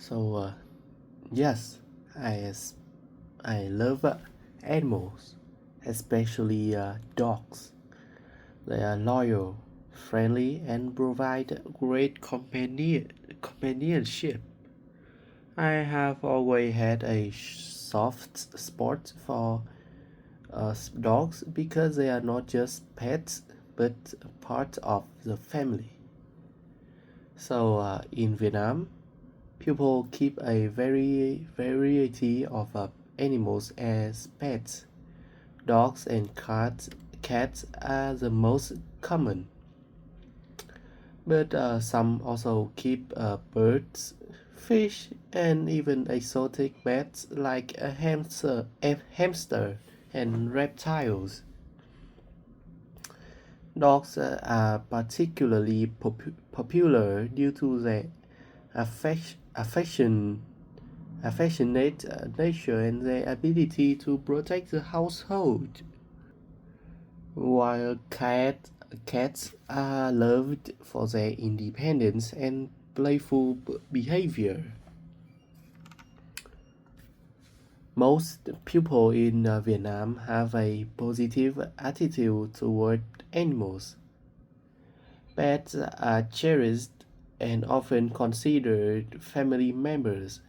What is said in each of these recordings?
So yes, I love animals, especially dogs. They are loyal, friendly, and provide great companionship. I have always had a soft spot for dogs because they are not just pets but part of the family. So in Vietnam, people keep a very variety of animals as pets. Dogs and cats are the most common, but some also keep birds, fish, and even exotic pets like a hamster and reptiles. Dogs are particularly popular due to their affectionate nature and their ability to protect the household. While cats are loved for their independence and playful behavior. Most people in Vietnam have a positive attitude toward animals. Pets are cherished and often considered family members.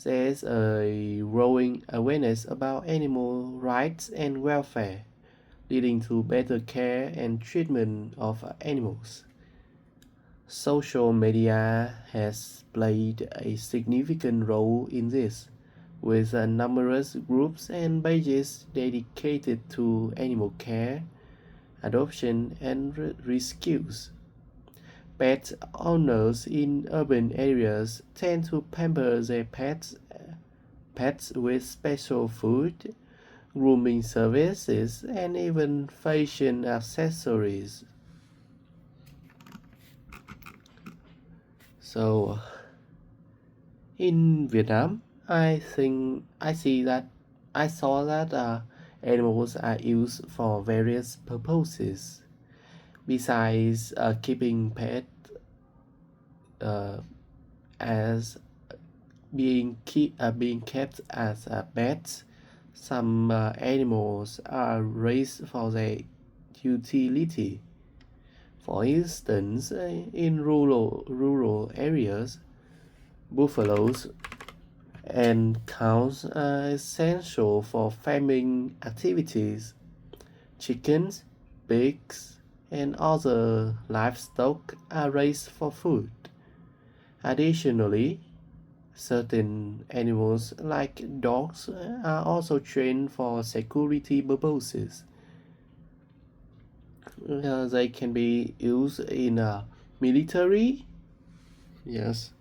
There's a growing awareness about animal rights and welfare, leading to better care and treatment of animals. Social media has played a significant role in this, with numerous groups and pages dedicated to animal care, adoption, and rescues. Pet owners in urban areas tend to pamper their pets with special food, grooming services, and even fashion accessories. So in Vietnam, I saw that animals are used for various purposes. Besides keeping pet uh, as being kept as pets, some animals are raised for their utility. For instance, in rural areas, buffaloes and cows are essential for farming activities. Chickens, pigs, and other livestock are raised for food. Additionally, certain animals like dogs are also trained for security purposes. They can be used in military, yes,